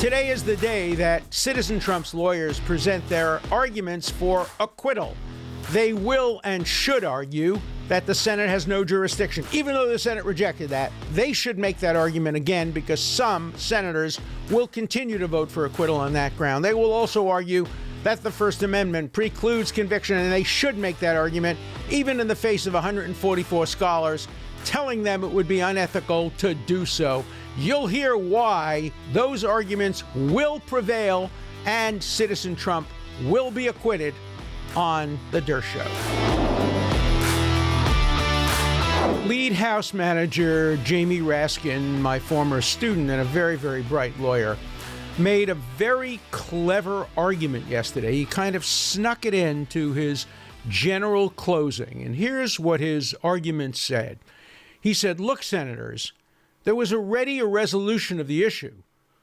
Today is the day that Citizen Trump's lawyers present their arguments for acquittal. They will and should argue that the Senate has no jurisdiction. Even though the Senate rejected that, they should make that argument again because some senators will continue to vote for acquittal on that ground. They will also argue that the First Amendment precludes conviction, and they should make that argument even in the face of 144 scholars telling them it would be unethical to do so. You'll hear why those arguments will prevail and Citizen Trump will be acquitted on the Dershow. Lead House Manager Jamie Raskin, my former student and a very, very bright lawyer, made a very clever argument yesterday. He kind of snuck it into his general closing. And here's what his argument said. He said, look, senators, there was already a resolution of the issue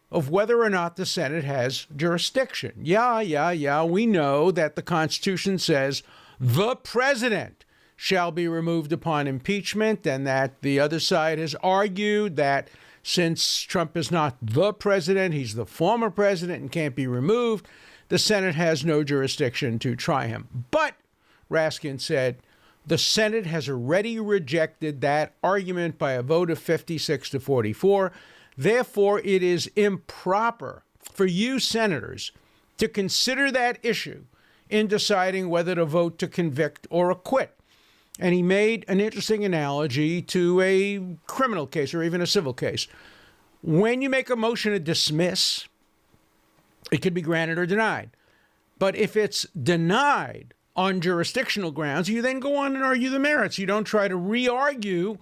of whether or not the Senate has jurisdiction. Yeah, we know that the Constitution says the president shall be removed upon impeachment, and that the other side has argued that since Trump is not the president, he's the former president and can't be removed, the Senate has no jurisdiction to try him. But, Raskin said, the Senate has already rejected that argument by a vote of 56 to 44. Therefore, it is improper for you senators to consider that issue in deciding whether to vote to convict or acquit. And he made an interesting analogy to a criminal case or even a civil case. When you make a motion to dismiss, it could be granted or denied. But if it's denied on jurisdictional grounds, you then go on and argue the merits. You don't try to re-argue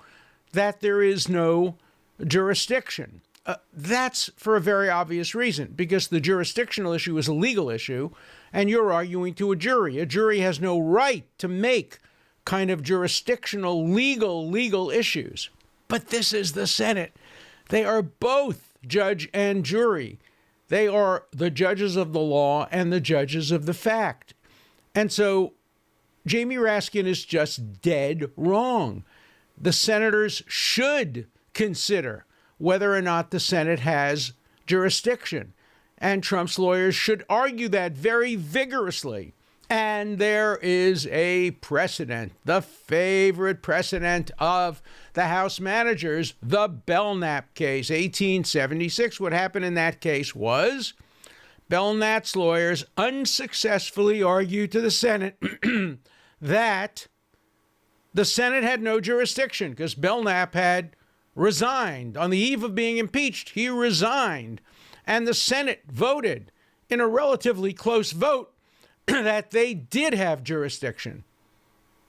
that there is no jurisdiction. That's for a very obvious reason, because the jurisdictional issue is a legal issue, and you're arguing to a jury. A jury has no right to make kind of jurisdictional, legal issues. But this is the Senate. They are both judge and jury. They are the judges of the law and the judges of the fact. And so Jamie Raskin is just dead wrong. The senators should consider whether or not the Senate has jurisdiction. And Trump's lawyers should argue that very vigorously. And there is a precedent, the favorite precedent of the House managers, the Belknap case, 1876. What happened in that case was Belknap's lawyers unsuccessfully argued to the Senate that the Senate had no jurisdiction because Belknap had resigned. On the eve of being impeached, he resigned. And the Senate voted in a relatively close vote that they did have jurisdiction.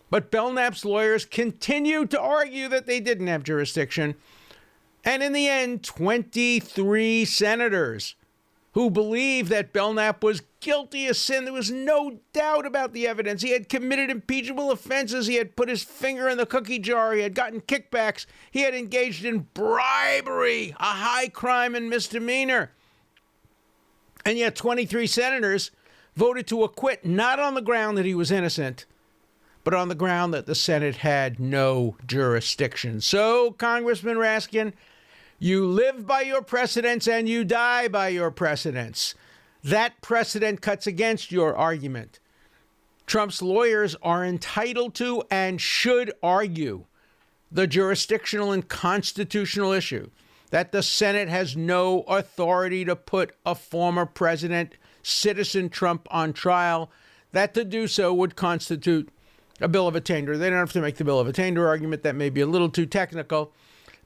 But Belknap's lawyers continued to argue that they didn't have jurisdiction. And in the end, 23 senators who believed that Belknap was guilty of sin. There was no doubt about the evidence. He had committed impeachable offenses. He had put his finger in the cookie jar. He had gotten kickbacks. He had engaged in bribery, a high crime and misdemeanor. And yet 23 senators voted to acquit, not on the ground that he was innocent, but on the ground that the Senate had no jurisdiction. So, Congressman Raskin, you live by your precedents and you die by your precedents. That precedent cuts against your argument. Trump's lawyers are entitled to and should argue the jurisdictional and constitutional issue that the Senate has no authority to put a former president, Citizen Trump, on trial, that to do so would constitute a bill of attainder. They don't have to make the bill of attainder argument. That may be a little too technical.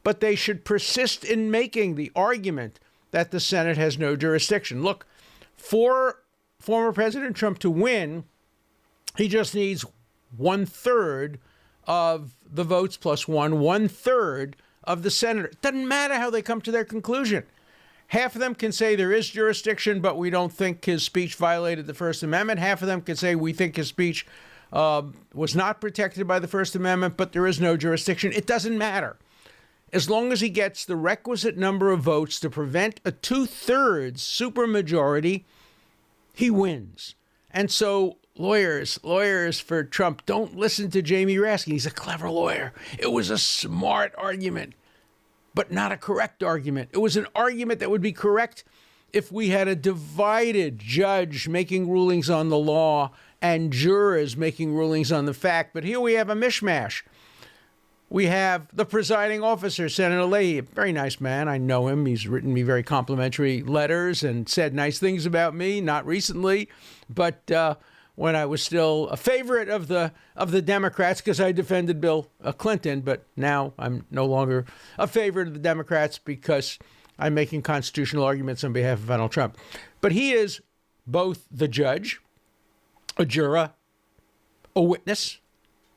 But they should persist in making the argument that the Senate has no jurisdiction. Look, for former President Trump to win, he just needs 1/3 of the votes plus 1/3 of the senators. It doesn't matter how they come to their conclusion. Half of them can say there is jurisdiction, but we don't think his speech violated the First Amendment. Half of them can say we think his speech was not protected by the First Amendment, but there is no jurisdiction. It doesn't matter. As long as he gets the requisite number of votes to prevent a 2/3 supermajority, he wins. And so lawyers for Trump, don't listen to Jamie Raskin. He's a clever lawyer. It was a smart argument, but not a correct argument. It was an argument that would be correct if we had a divided judge making rulings on the law and jurors making rulings on the fact. But here we have a mishmash. We have the presiding officer, Senator Leahy, a very nice man. I know him. He's written me very complimentary letters and said nice things about me, not recently, but when I was still a favorite of the Democrats because I defended Bill Clinton. But now I'm no longer a favorite of the Democrats because I'm making constitutional arguments on behalf of Donald Trump. But he is both the judge, a juror, a witness,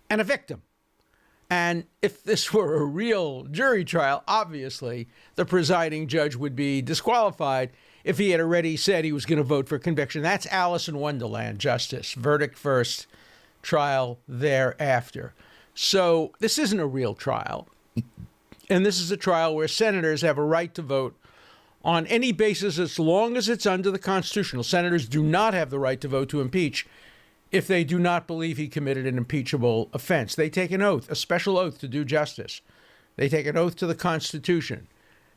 and a victim. And if this were a real jury trial, obviously the presiding judge would be disqualified if he had already said he was going to vote for conviction. That's Alice in Wonderland justice. Verdict first, trial thereafter. So this isn't a real trial. And this is a trial where senators have a right to vote on any basis as long as it's under the Constitution. Senators do not have the right to vote to impeach if they do not believe he committed an impeachable offense. They take an oath, a special oath to do justice. They take an oath to the Constitution.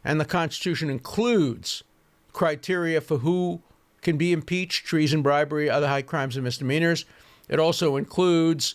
And the Constitution includes criteria for who can be impeached, treason, bribery, other high crimes and misdemeanors. It also includes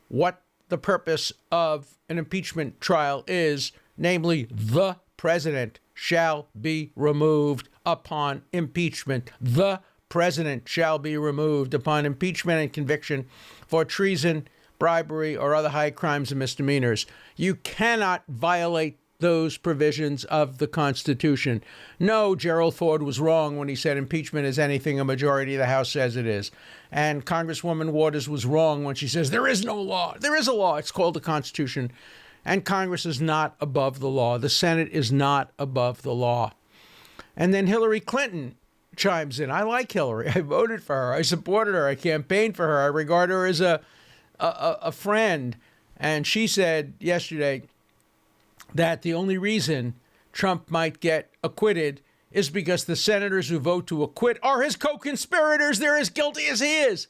what the purpose of an impeachment trial is, namely, the president shall be removed upon impeachment. The president shall be removed upon impeachment and conviction for treason, bribery, or other high crimes and misdemeanors. You cannot violate those provisions of the Constitution. No, Gerald Ford was wrong when he said impeachment is anything a majority of the House says it is. And Congresswoman Waters was wrong when she says there is no law. There is a law. It's called the Constitution. And Congress is not above the law. The Senate is not above the law. And then Hillary Clinton chimes in. I like Hillary. I voted for her. I supported her. I campaigned for her. I regard her as a friend. And she said yesterday that the only reason Trump might get acquitted is because the senators who vote to acquit are his co-conspirators. They're as guilty as he is.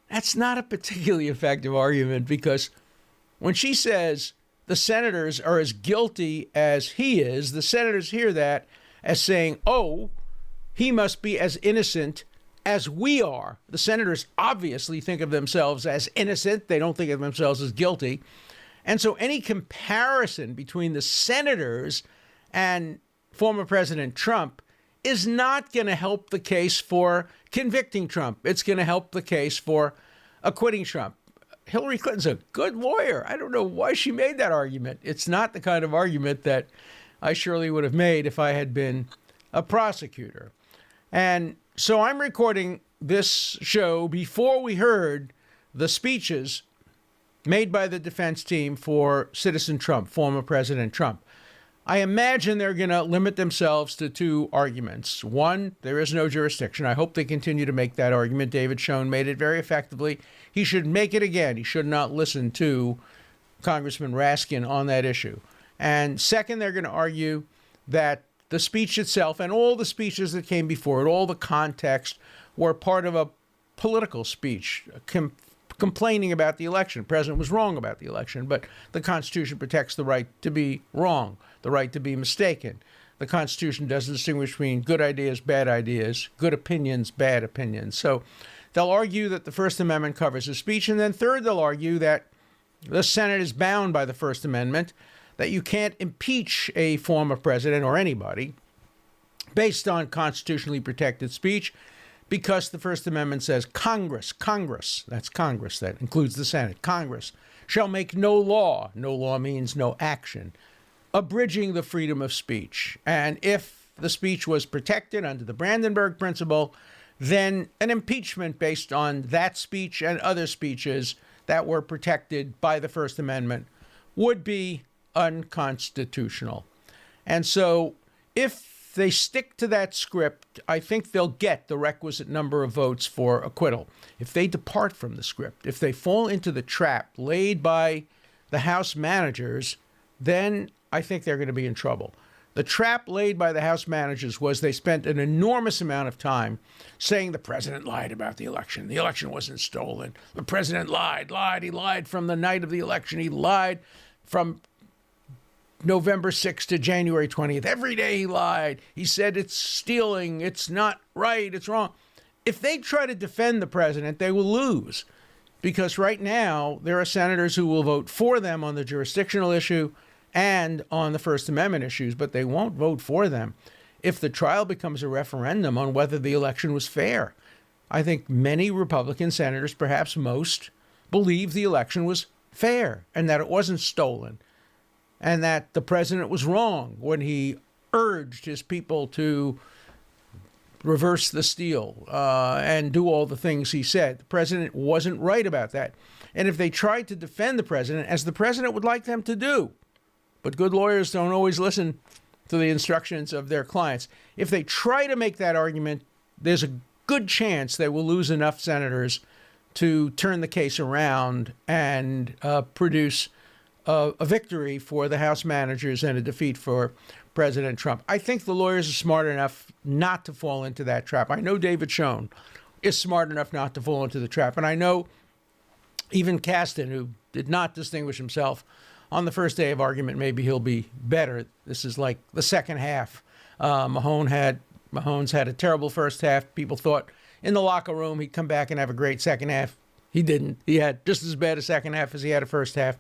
That's not a particularly effective argument, because when she says the senators are as guilty as he is, the senators hear that as saying, oh, he must be as innocent as we are. The senators obviously think of themselves as innocent. They don't think of themselves as guilty. And so any comparison between the senators and former President Trump is not going to help the case for convicting Trump. It's going to help the case for acquitting Trump. Hillary Clinton's a good lawyer. I don't know why she made that argument. It's not the kind of argument that I surely would have made if I had been a prosecutor. And so I'm recording this show before we heard the speeches made by the defense team for Citizen Trump, former President Trump. I imagine they're going to limit themselves to two arguments. One, there is no jurisdiction. I hope they continue to make that argument. David Schoen made it very effectively. He should make it again. He should not listen to Congressman Raskin on that issue. And second, they're going to argue that the speech itself and all the speeches that came before it, all the context, were part of a political speech, complaining about the election. The president was wrong about the election, but the Constitution protects the right to be wrong, the right to be mistaken. The Constitution doesn't distinguish between good ideas, bad ideas, good opinions, bad opinions. So they'll argue that the First Amendment covers the speech. And then third, they'll argue that the Senate is bound by the First Amendment, that you can't impeach a former president or anybody based on constitutionally protected speech, because the First Amendment says Congress, that's Congress, that includes the Senate, Congress shall make no law means no action, abridging the freedom of speech. And if the speech was protected under the Brandenburg Principle, then an impeachment based on that speech and other speeches that were protected by the First Amendment would be unconstitutional. And so if they stick to that script, I think they'll get the requisite number of votes for acquittal. If they depart from the script, if they fall into the trap laid by the House managers, then I think they're going to be in trouble. The trap laid by the House managers was they spent an enormous amount of time saying the president lied about the election. The election wasn't stolen. The president lied. He lied from the night of the election. He lied from November 6th to January 20th. Every day he lied. He said it's stealing. It's not right. It's wrong. If they try to defend the president, they will lose, because right now there are senators who will vote for them on the jurisdictional issue and on the First Amendment issues, but they won't vote for them if the trial becomes a referendum on whether the election was fair. I think many Republican senators, perhaps most, believe the election was fair and that it wasn't stolen, and that the president was wrong when he urged his people to reverse the steal and do all the things he said. The president wasn't right about that. And if they tried to defend the president, as the president would like them to do, but good lawyers don't always listen to the instructions of their clients, if they try to make that argument, there's a good chance they will lose enough senators to turn the case around and produce a victory for the House managers and a defeat for President Trump. I think the lawyers are smart enough not to fall into that trap. I know David Schoen is smart enough not to fall into the trap. And I know even Kasten, who did not distinguish himself on the first day of argument, maybe he'll be better. This is like the second half. Mahomes had a terrible first half. People thought in the locker room he'd come back and have a great second half. He didn't. He had just as bad a second half as he had a first half.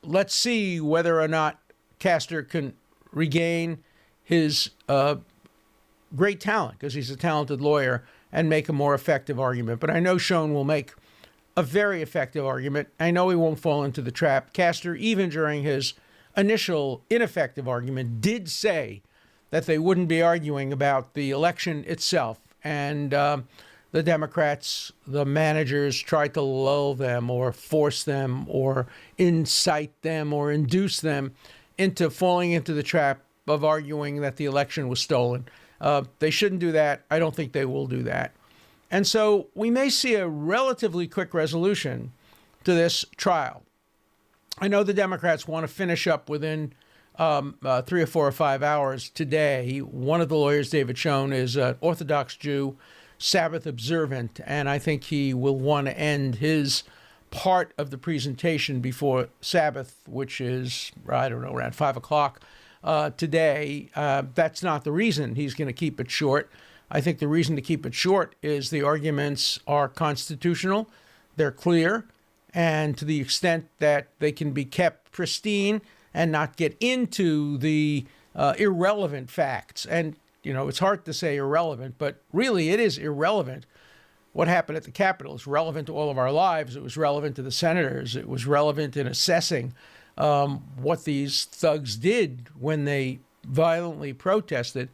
Let's see whether or not Castor can regain his great talent, because he's a talented lawyer, and make a more effective argument. But I know Schoen will make a very effective argument. I know he won't fall into the trap. Castor, even during his initial ineffective argument, did say that they wouldn't be arguing about the election itself. And the Democrats, the managers, tried to lull them or force them or incite them or induce them into falling into the trap of arguing that the election was stolen. They shouldn't do that. I don't think they will do that. And so we may see a relatively quick resolution to this trial. I know the Democrats want to finish up within 3 or 4 or 5 hours today. One of the lawyers, David Schoen, is an Orthodox Jew, Sabbath observant, and I think he will want to end his part of the presentation before Sabbath, which is, I don't know, around 5 o'clock today. That's not the reason he's going to keep it short. I think the reason to keep it short is the arguments are constitutional, they're clear, and to the extent that they can be kept pristine and not get into the irrelevant facts. And, you know, it's hard to say irrelevant, but really it is irrelevant. What happened at the Capitol is relevant to all of our lives. It was relevant to the senators. It was relevant in assessing what these thugs did when they violently protested.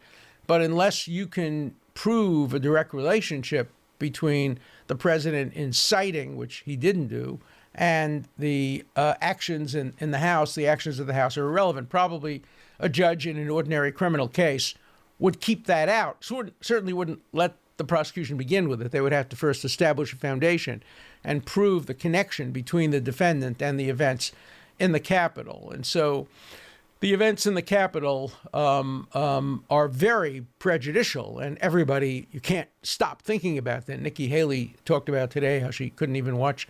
But unless you can prove a direct relationship between the president inciting, which he didn't do, and the actions in the House, the actions of the House are irrelevant. Probably a judge in an ordinary criminal case would keep that out. Certainly wouldn't let the prosecution begin with it. They would have to first establish a foundation and prove the connection between the defendant and the events in the Capitol. And so the events in the Capitol are very prejudicial, and everybody, you can't stop thinking about that. Nikki Haley talked about today how she couldn't even watch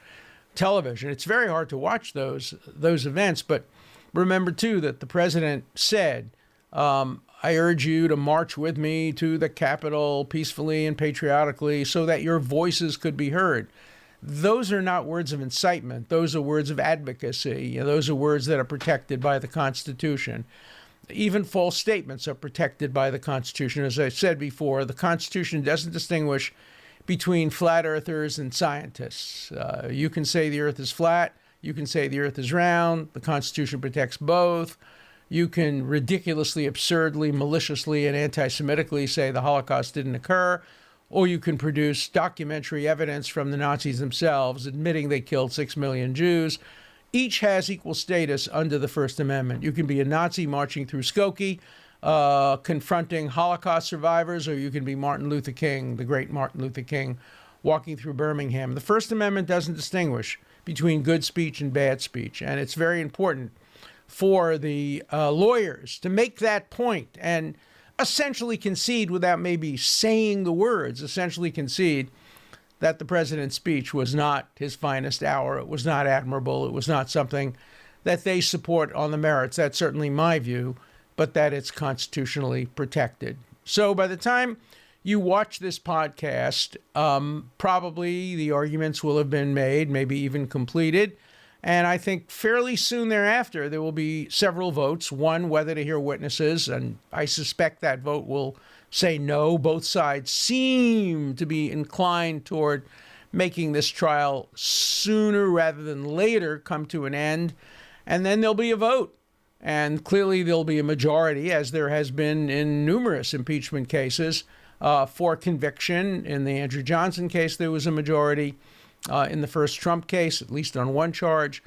television. It's very hard to watch those events, but remember, too, that the president said, I urge you to march with me to the Capitol peacefully and patriotically so that your voices could be heard. Those are not words of incitement. Those are words of advocacy. Those are words that are protected by the Constitution. Even false statements are protected by the Constitution. As I said before, the Constitution doesn't distinguish between flat earthers and scientists. You can say the earth is flat. You can say the earth is round. The Constitution protects both. You can ridiculously, absurdly, maliciously, and anti-Semitically say the Holocaust didn't occur. Or you can produce documentary evidence from the Nazis themselves admitting they killed 6 million Jews. Each has equal status under the First Amendment. You can be a Nazi marching through Skokie, confronting Holocaust survivors, or you can be Martin Luther King, the great Martin Luther King, walking through Birmingham. The First Amendment doesn't distinguish between good speech and bad speech, and it's very important for the lawyers to make that point and essentially concede, without maybe saying the words, essentially concede that the president's speech was not his finest hour. It was not admirable. It was not something that they support on the merits. That's certainly my view, but that it's constitutionally protected. So by the time you watch this podcast, probably the arguments will have been made, maybe even completed. And I think fairly soon thereafter, there will be several votes. One, whether to hear witnesses, and I suspect that vote will say no. Both sides seem to be inclined toward making this trial sooner rather than later come to an end. And then there'll be a vote. And clearly there'll be a majority, as there has been in numerous impeachment cases, for conviction. In the Andrew Johnson case, there was a majority. In the first Trump case, at least on one charge,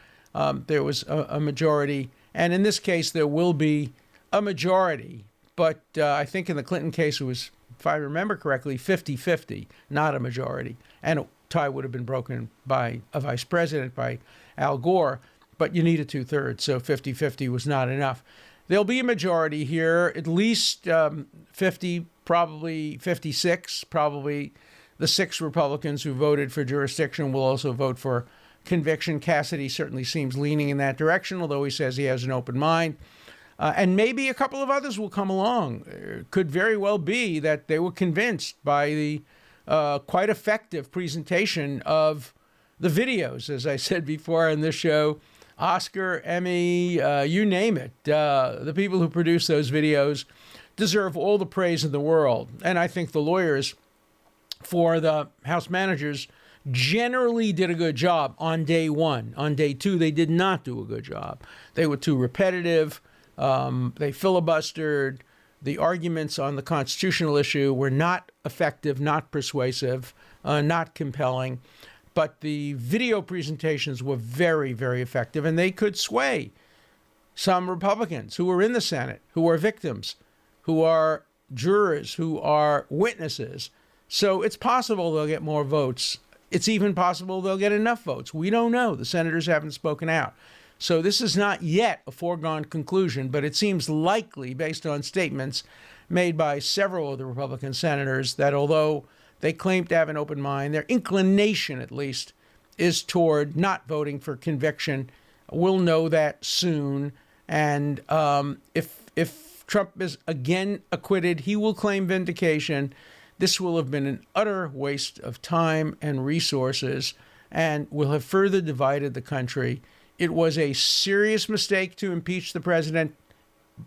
there was a majority. And in this case, there will be a majority. But I think in the Clinton case, it was, if I remember correctly, 50-50, not a majority. And a tie would have been broken by a vice president, by Al Gore. But you need a 2/3, so 50-50 was not enough. There'll be a majority here, at least 50, probably 56, probably the 6 Republicans who voted for jurisdiction will also vote for conviction. Cassidy certainly seems leaning in that direction, although he says he has an open mind. And maybe a couple of others will come along. It could very well be that they were convinced by the quite effective presentation of the videos, as I said before on this show. Oscar, Emmy, you name it. The people who produce those videos deserve all the praise in the world. And I think the lawyers for the House managers generally did a good job on day one. On day two, they did not do a good job. They were too repetitive. They filibustered. The arguments on the constitutional issue were not effective, not persuasive, not compelling. But the video presentations were very, very effective, and they could sway some Republicans who were in the Senate, who are victims, who are jurors, who are witnesses. So it's possible they'll get more votes. It's even possible they'll get enough votes. We don't know. The senators haven't spoken out. So this is not yet a foregone conclusion, but it seems likely, based on statements made by several of the Republican senators, that although they claim to have an open mind, their inclination, at least, is toward not voting for conviction. We'll know that soon. And if Trump is again acquitted, he will claim vindication. This will have been an utter waste of time and resources and will have further divided the country. It was a serious mistake to impeach the president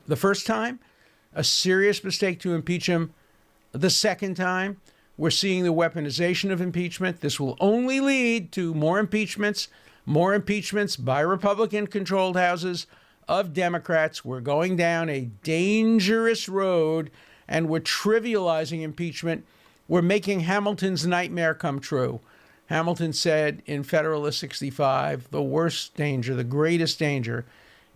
the first time, a serious mistake to impeach him the second time. We're seeing the weaponization of impeachment. This will only lead to more impeachments by Republican-controlled houses of Democrats. We're going down a dangerous road, and we're trivializing impeachment. We're making Hamilton's nightmare come true. Hamilton said in Federalist 65, the worst danger, the greatest danger,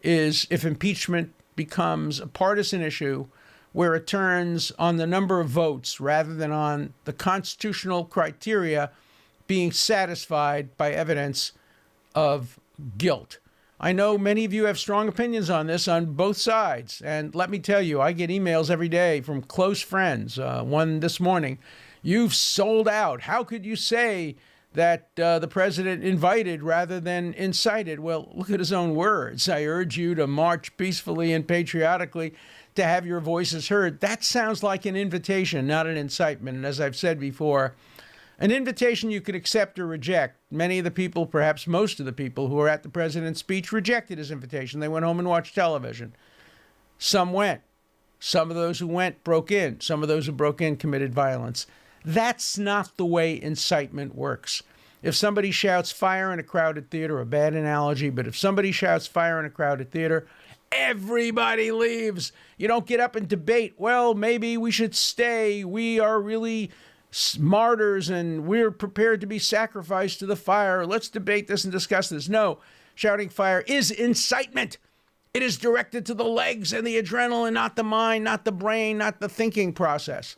is if impeachment becomes a partisan issue where it turns on the number of votes rather than on the constitutional criteria being satisfied by evidence of guilt. I know many of you have strong opinions on this on both sides. And let me tell you, I get emails every day from close friends. One this morning, you've sold out. How could you say that the president invited rather than incited? Well, look at his own words. I urge you to march peacefully and patriotically to have your voices heard. That sounds like an invitation, not an incitement. And as I've said before, an invitation you could accept or reject. Many of the people, perhaps most of the people who were at the president's speech rejected his invitation. They went home and watched television. Some went. Some of those who went broke in. Some of those who broke in committed violence. That's not the way incitement works. If somebody shouts fire in a crowded theater, a bad analogy, but if somebody shouts fire in a crowded theater, everybody leaves. You don't get up and debate, well, maybe we should stay. We are really martyrs and we're prepared to be sacrificed to the fire. Let's debate this and discuss this. No, shouting fire is incitement. It is directed to the legs and the adrenaline, not the mind, not the brain, not the thinking process.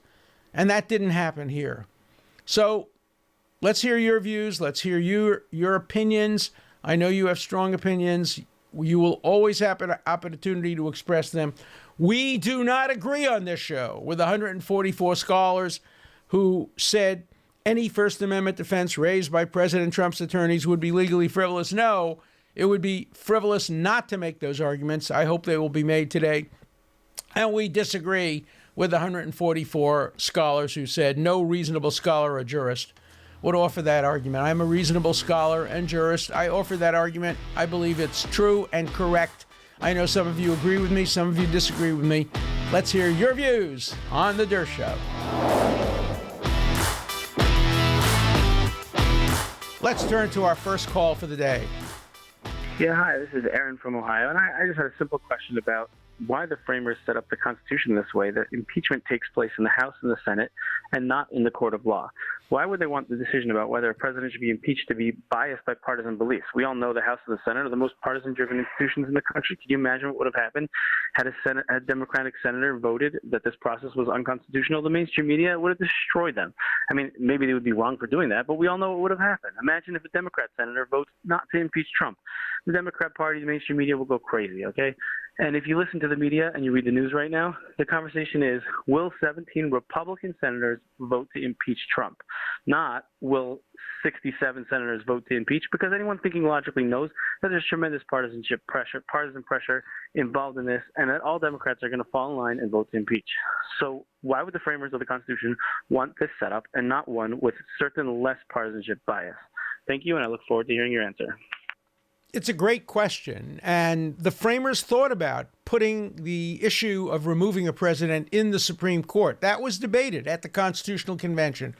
And that didn't happen here. So let's hear your views. Let's hear your opinions. I know you have strong opinions. You will always have an opportunity to express them. We do not agree on this show with 144 scholars who said any First Amendment defense raised by President Trump's attorneys would be legally frivolous. No, It would be frivolous not to make those arguments. I hope they will be made today. And we disagree with the 144 scholars who said no reasonable scholar or jurist would offer that argument. I'm a reasonable scholar and jurist. I offer that argument. I believe it's true and correct. I know some of you agree with me, some of you disagree with me. Let's hear your views on The Dershow. Let's turn to our first call for the day. Yeah, hi, this is Aaron from Ohio, and I just had a simple question about why the framers set up the Constitution this way, that impeachment takes place in the House and the Senate and not in the court of law. Why would they want the decision about whether a president should be impeached to be biased by partisan beliefs? We all know the House and the Senate are the most partisan-driven institutions in the country. Could you imagine what would have happened had a Democratic senator voted that this process was unconstitutional? The mainstream media would have destroyed them. I mean, maybe they would be wrong for doing that, but we all know what would have happened. Imagine if a Democrat senator votes not to impeach Trump. The Democrat Party, the mainstream media will go crazy, okay? And if you listen to the media and you read the news right now, the conversation is, will 17 Republican senators vote to impeach Trump? Not, will 67 senators vote to impeach? Because anyone thinking logically knows that there's tremendous partisan pressure involved in this, and that all Democrats are going to fall in line and vote to impeach. So why would the framers of the Constitution want this setup and not one with certain less partisanship bias? Thank you, and I look forward to hearing your answer. It's a great question, and the framers thought about putting the issue of removing a president in the Supreme Court. That was debated at the Constitutional Convention,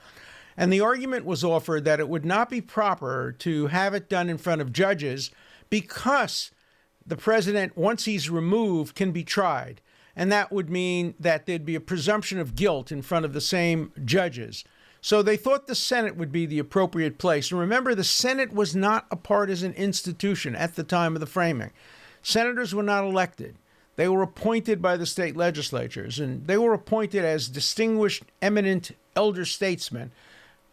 and the argument was offered that it would not be proper to have it done in front of judges because the president, once he's removed, can be tried, and that would mean that there'd be a presumption of guilt in front of the same judges. So they thought the Senate would be the appropriate place. And remember, the Senate was not a partisan institution at the time of the framing. Senators were not elected. They were appointed by the state legislatures, and they were appointed as distinguished, eminent elder statesmen.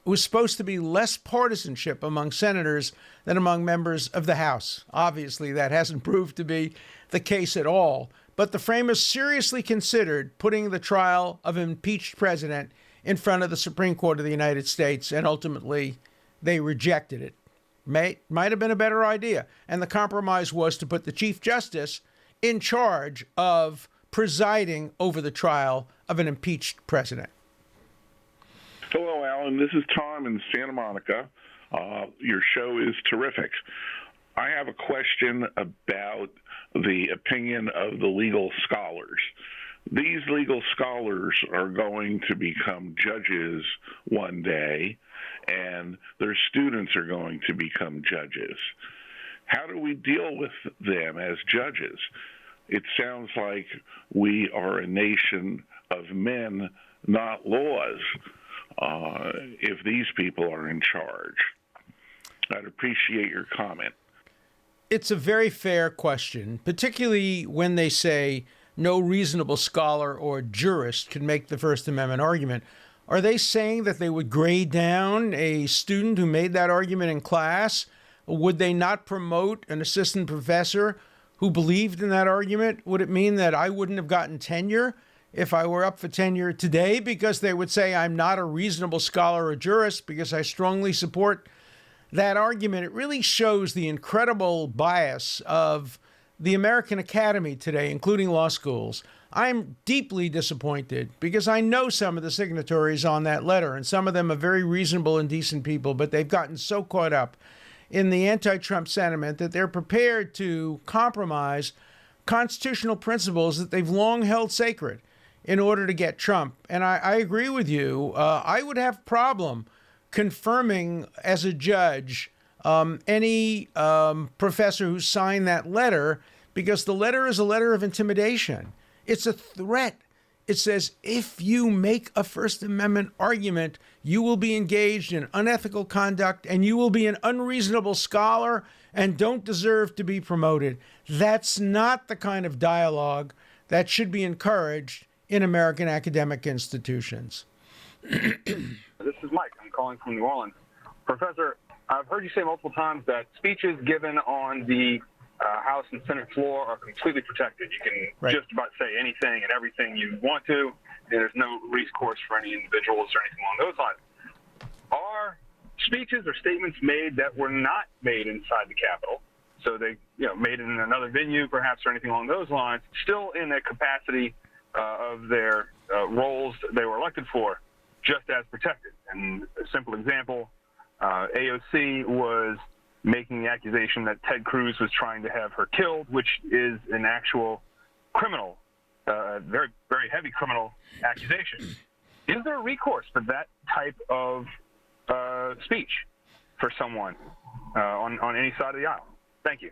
It was supposed to be less partisanship among senators than among members of the House. Obviously, that hasn't proved to be the case at all. But the framers seriously considered putting the trial of an impeached president in front of the Supreme Court of the United States, and ultimately they rejected it. Might have been a better idea. And the compromise was to put the Chief Justice in charge of presiding over the trial of an impeached president. Hello, Alan. This is Tom in Santa Monica. Your show is terrific. I have a question about the opinion of the legal scholars. These legal scholars are going to become judges one day, and their students are going to become judges. How do we deal with them as judges? It sounds like we are a nation of men, not laws, if these people are in charge. I'd appreciate your comment. It's a very fair question, particularly when they say no reasonable scholar or jurist can make the First Amendment argument. Are they saying that they would grade down a student who made that argument in class? Would they not promote an assistant professor who believed in that argument? Would it mean that I wouldn't have gotten tenure if I were up for tenure today because they would say I'm not a reasonable scholar or jurist because I strongly support that argument? It really shows the incredible bias of the American Academy today, including law schools. I'm deeply disappointed because I know some of the signatories on that letter, and some of them are very reasonable and decent people, but they've gotten so caught up in the anti-Trump sentiment that they're prepared to compromise constitutional principles that they've long held sacred in order to get Trump. And I agree with you. I would have problem confirming as a judge any professor who signed that letter, because the letter is a letter of intimidation. It's a threat. It says, if you make a First Amendment argument, you will be engaged in unethical conduct and you will be an unreasonable scholar and don't deserve to be promoted. That's not the kind of dialogue that should be encouraged in American academic institutions. This is Mike. I'm calling from New Orleans. Professor, I've heard you say multiple times that speeches given on the House and Senate floor are completely protected. You can just about say anything and everything you want to, and there's no recourse for any individuals or anything along those lines. Are speeches or statements made that were not made inside the Capitol, so so they made it in another venue, perhaps, or anything along those lines, still in the capacity of their roles they were elected for, just as protected. And a simple example, AOC was making the accusation that Ted Cruz was trying to have her killed, which is an actual criminal, very, very heavy criminal accusation. Is there recourse for that type of speech for someone on any side of the aisle? Thank you.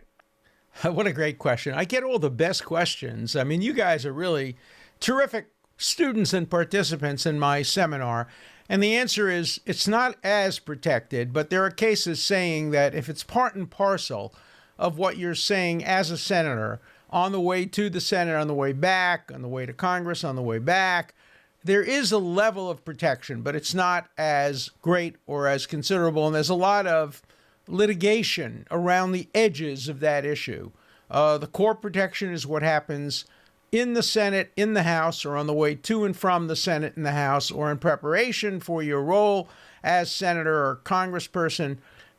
What a great question. I get all the best questions. I mean, you guys are really terrific students and participants in my seminar. And the answer is it's not as protected, but there are cases saying that if it's part and parcel of what you're saying as a senator on the way to the Senate, on the way back, on the way to Congress, on the way back, there is a level of protection, but it's not as great or as considerable. And there's a lot of litigation around the edges of that issue. The core protection is what happens in the Senate, in the House, or on the way to and from the Senate and the House, or in preparation for your role as senator or congressperson.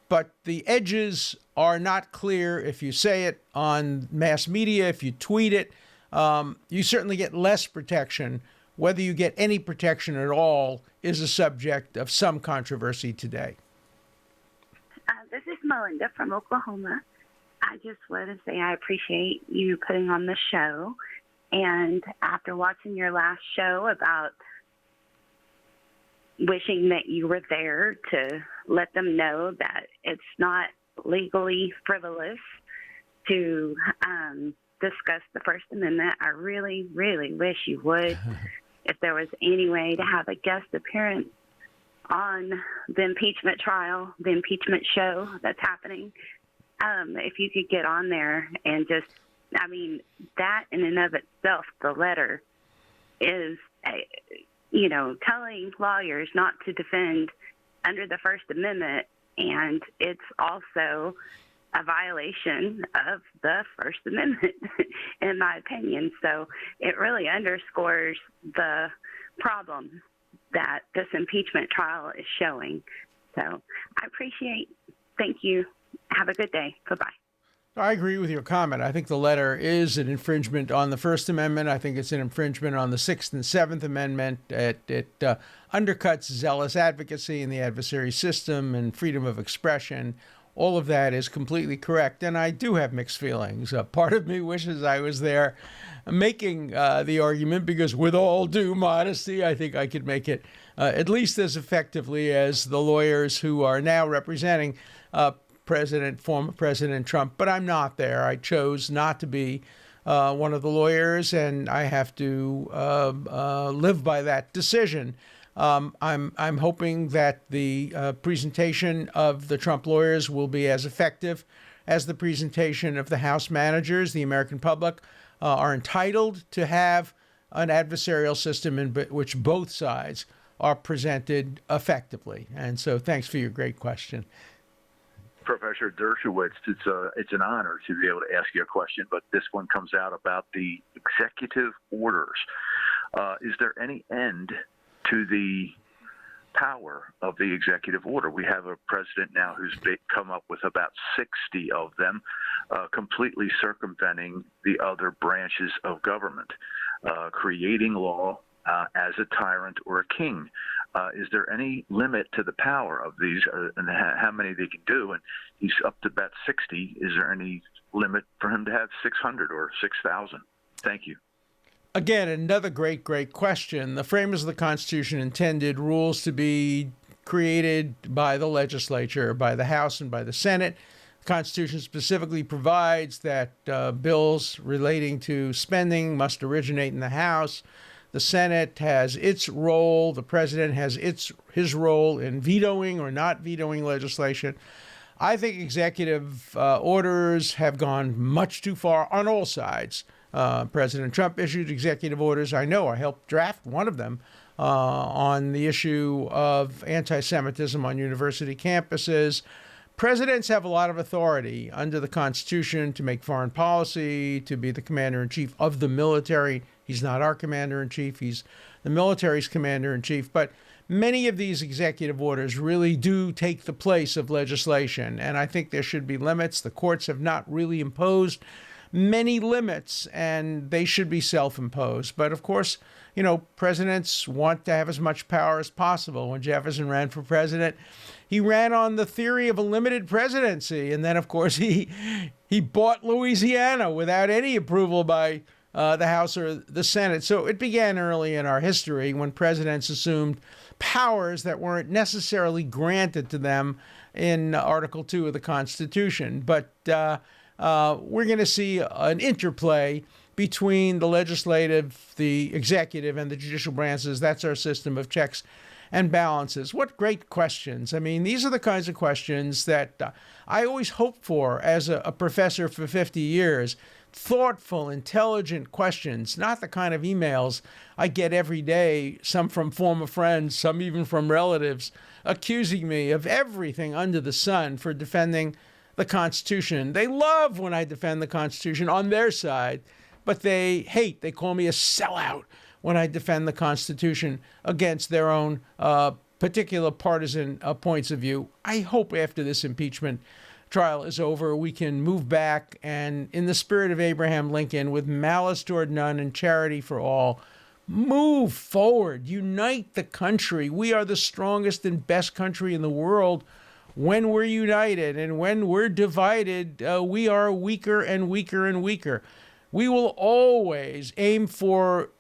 But the edges are not clear. If you say it on mass media, if you tweet it, you certainly get less protection. Whether you get any protection at all is a subject of some controversy today. This is Melinda from Oklahoma. I just want to say I appreciate you putting on the show. And after watching your last show about wishing that you were there to let them know that it's not legally frivolous to discuss the First Amendment, I really, really wish you would. If there was any way to have a guest appearance on the impeachment trial, the impeachment show that's happening, if you could get on there and just, I mean, that in and of itself, the letter is, telling lawyers not to defend under the First Amendment, and it's also a violation of the First Amendment, in my opinion. So it really underscores the problem that this impeachment trial is showing. So I appreciate. Thank you. Have a good day. Bye-bye. I agree with your comment. I think the letter is an infringement on the First Amendment. I think it's an infringement on the Sixth and Seventh Amendment. It undercuts zealous advocacy in the adversary system and freedom of expression. All of that is completely correct. And I do have mixed feelings. Part of me wishes I was there making the argument, because with all due modesty, I think I could make it at least as effectively as the lawyers who are now representing former President Trump. But I'm not there. I chose not to be one of the lawyers, and I have to live by that decision. I'm hoping that the presentation of the Trump lawyers will be as effective as the presentation of the House managers. The American public are entitled to have an adversarial system in which both sides are presented effectively. And so thanks for your great question. Professor Dershowitz, it's an honor to be able to ask you a question, but this one comes out about the executive orders. Is there any end to the power of the executive order? We have a president now who's come up with about 60 of them, completely circumventing the other branches of government, creating law as a tyrant or a king. Is there any limit to the power of these and how many they can do? And he's up to about 60. Is there any limit for him to have 600 or 6,000? Thank you. Again, another great question. The framers of the Constitution intended rules to be created by the legislature, by the House and by the Senate. The Constitution specifically provides that bills relating to spending must originate in the House. The Senate has its role. The president has his role in vetoing or not vetoing legislation. I think executive orders have gone much too far on all sides. President Trump issued executive orders. I know I helped draft one of them on the issue of anti-Semitism on university campuses. Presidents have a lot of authority under the Constitution to make foreign policy, to be the commander-in-chief of the military. He's not our commander-in-chief. He's the military's commander-in-chief. But many of these executive orders really do take the place of legislation, and I think there should be limits. The courts have not really imposed many limits, and they should be self-imposed. But of course, you know, presidents want to have as much power as possible. When Jefferson ran for president, he ran on the theory of a limited presidency, and then, of course, he bought Louisiana without any approval by the House or the Senate. So it began early in our history when presidents assumed powers that weren't necessarily granted to them in Article 2 of the Constitution. But we're going to see an interplay between the legislative, the executive, and the judicial branches. That's our system of checks and balances. What great questions. I mean, these are the kinds of questions that I always hoped for as a professor for 50 years. Thoughtful, intelligent questions, not the kind of emails I get every day, some from former friends, some even from relatives, accusing me of everything under the sun for defending the Constitution. They love when I defend the Constitution on their side, but they hate, they call me a sellout when I defend the Constitution against their own particular partisan points of view. I hope after this impeachment trial is over, we can move back and, in the spirit of Abraham Lincoln, with malice toward none and charity for all, move forward, unite the country. We are the strongest and best country in the world when we're united, and when we're divided, we are weaker and weaker and weaker. We will always aim for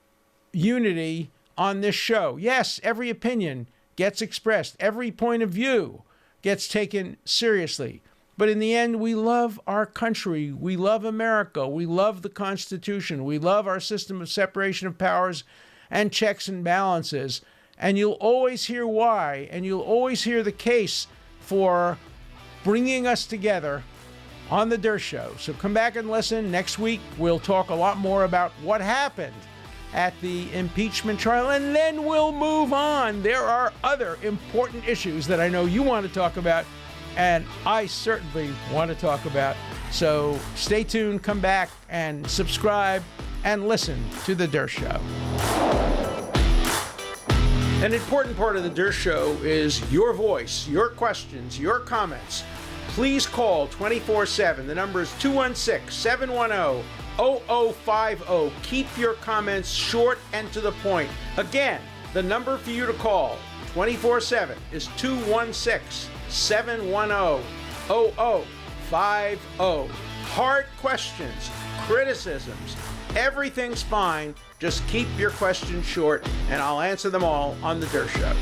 unity on this show. Yes, every opinion gets expressed, every point of view gets taken seriously. But in the end, we love our country. We love America. We love the Constitution. We love our system of separation of powers and checks and balances. And you'll always hear why, and you'll always hear the case for bringing us together on the Dershow. So come back and listen. Next week, we'll talk a lot more about what happened at the impeachment trial, and then we'll move on. There are other important issues that I know you want to talk about, and I certainly want to talk about. So stay tuned, come back, and subscribe, and listen to The Dershow. An important part of The Dershow is your voice, your questions, your comments. Please call 24/7. The number is 216-710-0050. Keep your comments short and to the point. Again, the number for you to call 24/7 is 216-710-0050. Hard questions, criticisms, everything's fine. Just keep your questions short, and I'll answer them all on The Dershow.